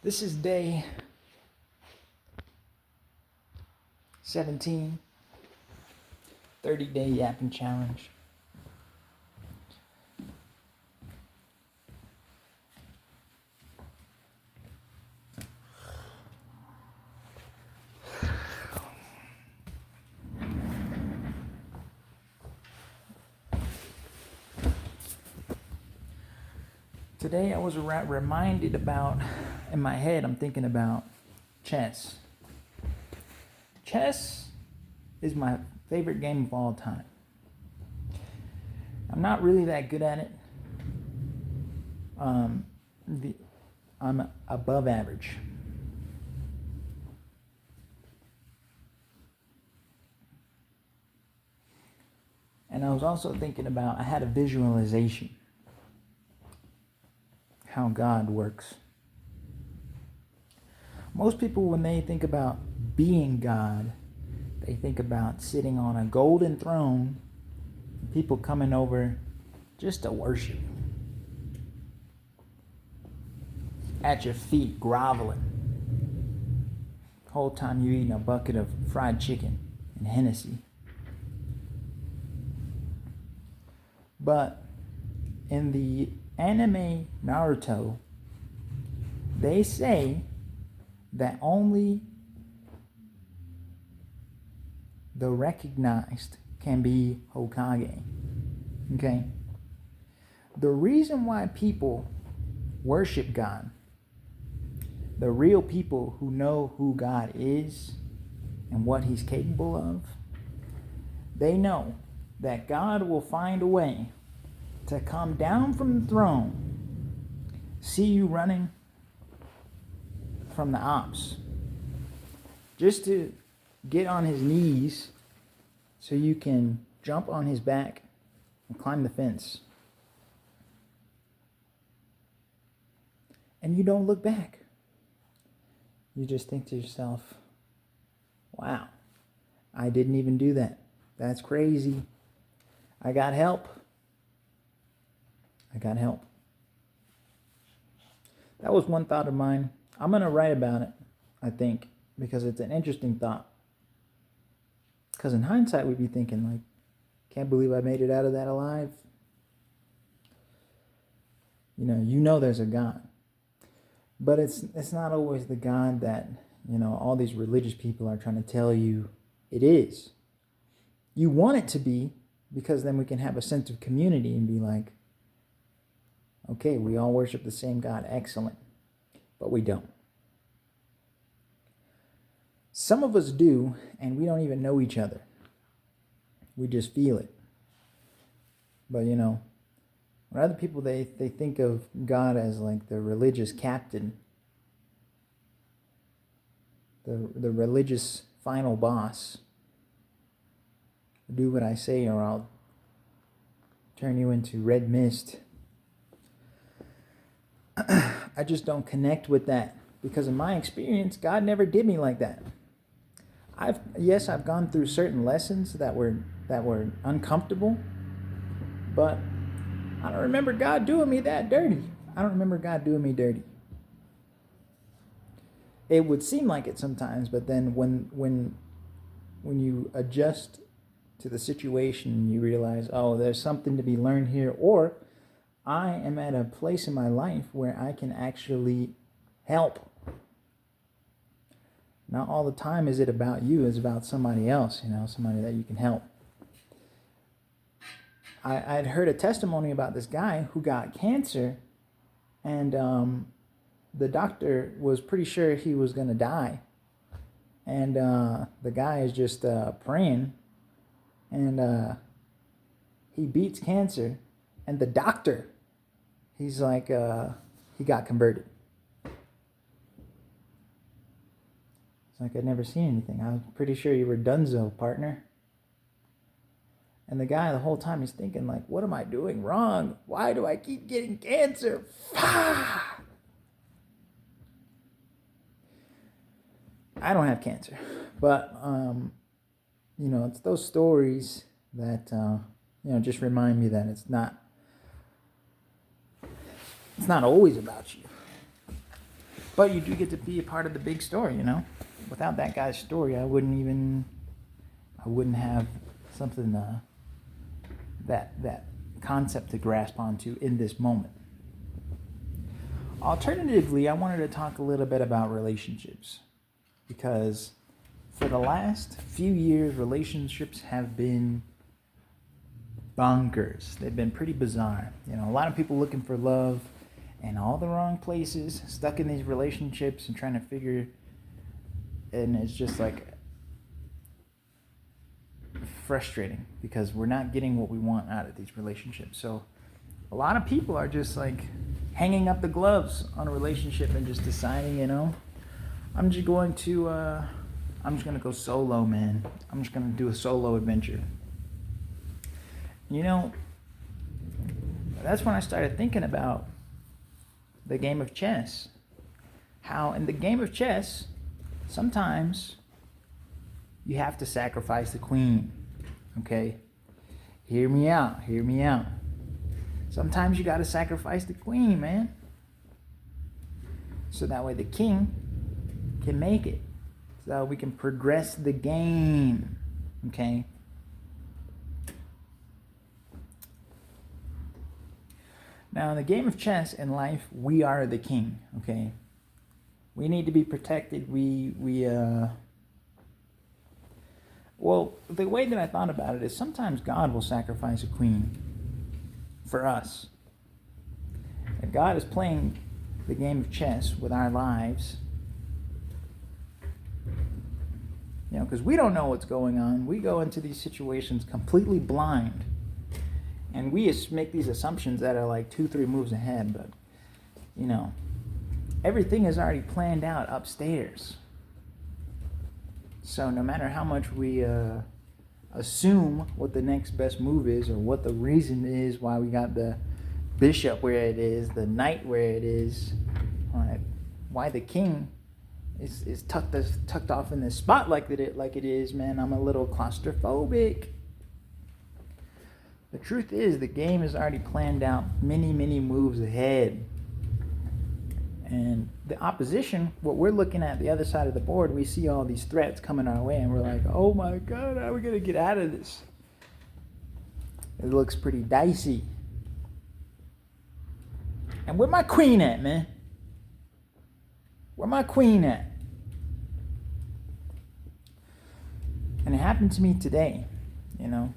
This is day 17, 30-day yapping challenge. Today I was reminded about, in my head, I'm thinking about chess. Chess is my favorite game of all time. I'm not really that good at it. I'm above average. And I was also thinking about, I had a visualization how God works. Most people, when they think about being God, they think about sitting on a golden throne, people coming over just to worship, at your feet, groveling, the whole time you're eating a bucket of fried chicken and Hennessy. But in the anime Naruto, they say that only the recognized can be Hokage. Okay? The reason why people worship God, the real people who know who God is and what He's capable of, they know that God will find a way to come down from the throne, see you running from the ops, just to get on His knees so you can jump on His back and climb the fence. And you don't look back. You just think to yourself, wow, I didn't even do that. That's crazy. I got help. That was one thought of mine. I'm going to write about it, I think, because it's an interesting thought. Because in hindsight, we'd be thinking, like, can't believe I made it out of that alive. You know there's a God. But it's not always the God that, all these religious people are trying to tell you it is. You want it to be, because then we can have a sense of community and be like, okay, we all worship the same God, excellent. But we don't. Some of us do, and we don't even know each other. We just feel it. But when other people, they think of God as like the religious captain, the religious final boss. Do what I say or I'll turn you into red mist. I just don't connect with that, because in my experience, God never did me like that. I've gone through certain lessons that were uncomfortable, but I don't remember God doing me that dirty. I don't remember God doing me dirty. It would seem like it sometimes, but then when you adjust to the situation, you realize, oh, there's something to be learned here, or I am at a place in my life where I can actually help. Not all the time is it about you, it's about somebody else, somebody that you can help. I'd heard a testimony about this guy who got cancer, and the doctor was pretty sure he was going to die. And the guy is just praying, and he beats cancer, and the doctor, he's like, he got converted. It's like, I'd never seen anything. I was pretty sure you were donezo, partner. And the guy, the whole time, he's thinking, like, what am I doing wrong? Why do I keep getting cancer? I don't have cancer. But, it's those stories that, just remind me that it's not always about you. But you do get to be a part of the big story, you know? Without that guy's story, I wouldn't have something, that concept to grasp onto in this moment. Alternatively, I wanted to talk a little bit about relationships, because for the last few years, relationships have been bonkers. They've been pretty bizarre. You know, a lot of people looking for love in all the wrong places, stuck in these relationships and trying to figure, and it's just like frustrating because we're not getting what we want out of these relationships. So a lot of people are just like hanging up the gloves on a relationship and just deciding, you know, I'm just going to go solo, man. I'm just going to do a solo adventure. You know, that's when I started thinking about the game of chess. How in the game of chess, sometimes you have to sacrifice the queen. Okay? Hear me out. Sometimes you got to sacrifice the queen, man. So that way the king can make it. So that we can progress the game. Okay? Now, in the game of chess in life, we are the king, okay? We need to be protected. Well, the way that I thought about it is sometimes God will sacrifice a queen for us. If God is playing the game of chess with our lives, you know, because we don't know what's going on. We go into these situations completely blind. And we make these assumptions that are like 2-3 moves ahead, but, you know, everything is already planned out upstairs. So no matter how much we assume what the next best move is, or what the reason is why we got the bishop where it is, the knight where it is, why the king is tucked off in this spot like it is, man, I'm a little claustrophobic. The truth is, the game is already planned out many, many moves ahead. And the opposition, what we're looking at the other side of the board, we see all these threats coming our way, and we're like, oh my God, how are we going to get out of this? It looks pretty dicey. And where my queen at, man? Where my queen at? And it happened to me today, you know.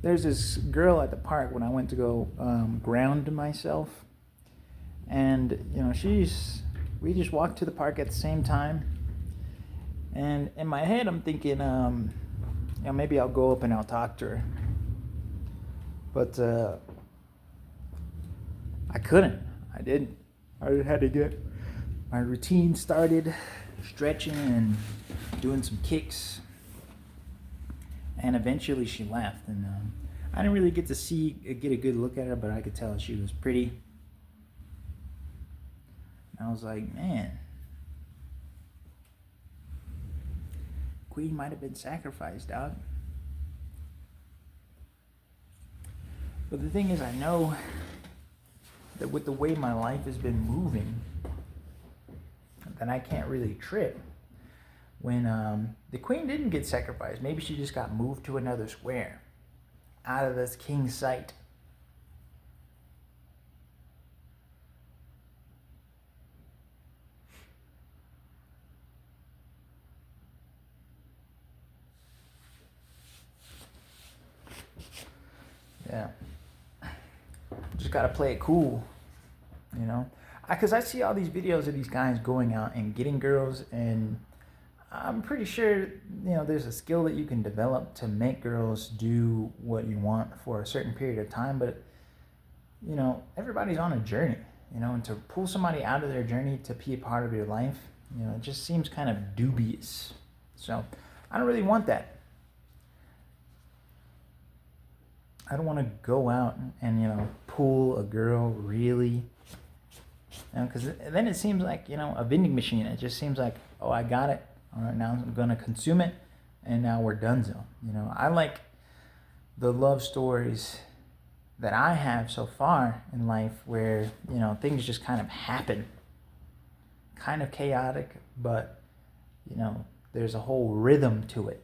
There's this girl at the park when I went to go ground myself, and you know, we just walked to the park at the same time, and in my head I'm thinking, you know, maybe I'll go up and I'll talk to her, but I couldn't. I didn't. I had to get my routine started, stretching and doing some kicks, and eventually she left, and I didn't really get a good look at her, but I could tell she was pretty. And I was like, man, queen might have been sacrificed, dog. But the thing is, I know that with the way my life has been moving, that I can't really trip. When the queen didn't get sacrificed, maybe she just got moved to another square, out of this king's sight. Yeah. Just gotta play it cool, you know? Because I see all these videos of these guys going out and getting girls, and I'm pretty sure, you know, there's a skill that you can develop to make girls do what you want for a certain period of time, but, you know, everybody's on a journey, you know, and to pull somebody out of their journey to be a part of your life, you know, it just seems kind of dubious. So I don't really want that. I don't want to go out and, you know, pull a girl really, you know, because then it seems like, you know, a vending machine. It just seems like, oh, I got it. All right, now I'm going to consume it, and now we're donezo. You know, I like the love stories that I have so far in life where, things just kind of happen. Kind of chaotic, but, there's a whole rhythm to it.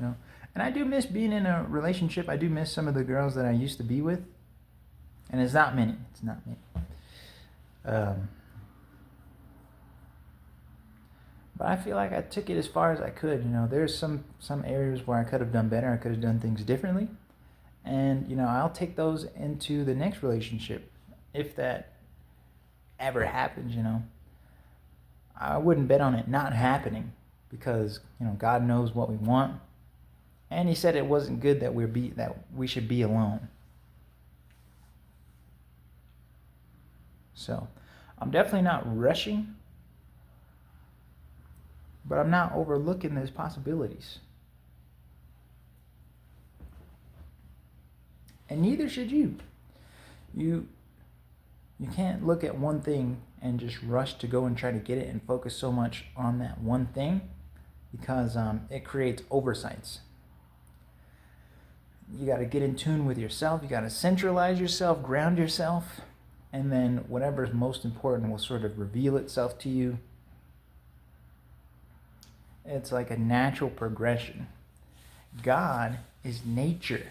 And I do miss being in a relationship. I do miss some of the girls that I used to be with. And it's not many. It's not many. But I feel like I took it as far as I could. There's some areas where I could have done better. I could have done things differently. And, I'll take those into the next relationship. If that ever happens, I wouldn't bet on it not happening. Because, God knows what we want. And he said it wasn't good that we should be alone. So, I'm definitely not rushing, but I'm not overlooking those possibilities. And neither should you. You can't look at one thing and just rush to go and try to get it and focus so much on that one thing, because it creates oversights. You got to get in tune with yourself. You got to centralize yourself, ground yourself, and then whatever is most important will sort of reveal itself to you. It's like a natural progression. God is nature.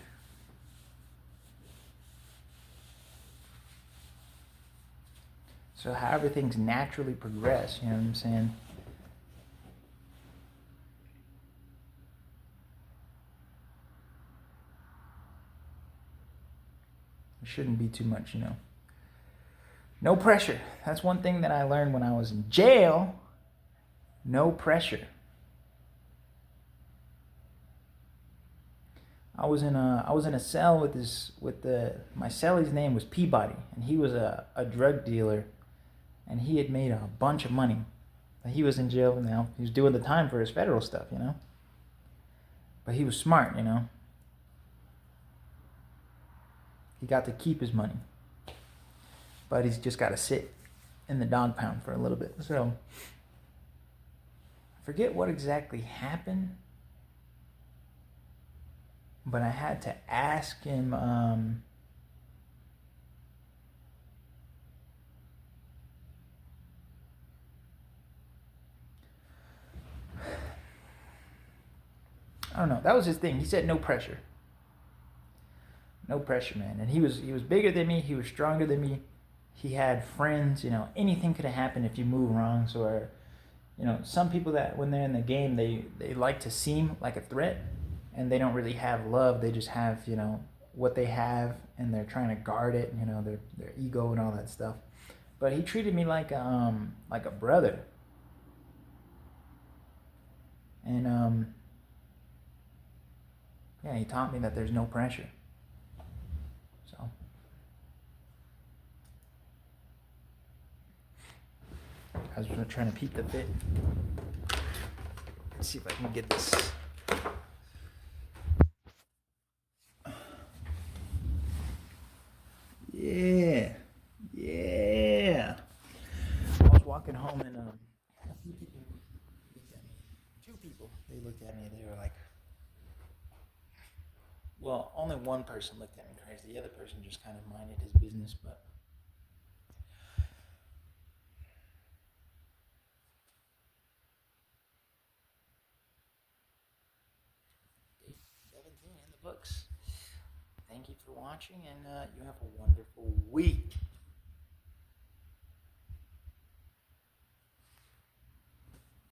So however things naturally progress, you know what I'm saying? There shouldn't be too much, No pressure. That's one thing that I learned when I was in jail. No pressure. I was in a cell my cellie's name was Peabody, and he was a drug dealer, and he had made a bunch of money. He was in jail now. He was doing the time for his federal stuff, But he was smart, He got to keep his money. But he's just got to sit in the dog pound for a little bit. So, I forget what exactly happened, but I had to ask him, I don't know. That was his thing. He said no pressure. No pressure, man. And he was bigger than me. He was stronger than me. He had friends. Anything could have happened if you move wrong. So, some people that when they're in the game, they like to seem like a threat, and they don't really have love. They just have, what they have, and they're trying to guard it. Their ego and all that stuff. But he treated me like a brother. And yeah, he taught me that there's no pressure. So I was trying to peep the fit. Let's see if I can get this. Yeah. I was walking home and a few people looked at me. 2 people. They looked at me. They were like, well, only one person looked at me crazy. The other person just kind of minded his business, but. 17 in the books. Thank you for watching, and you have a wonderful week.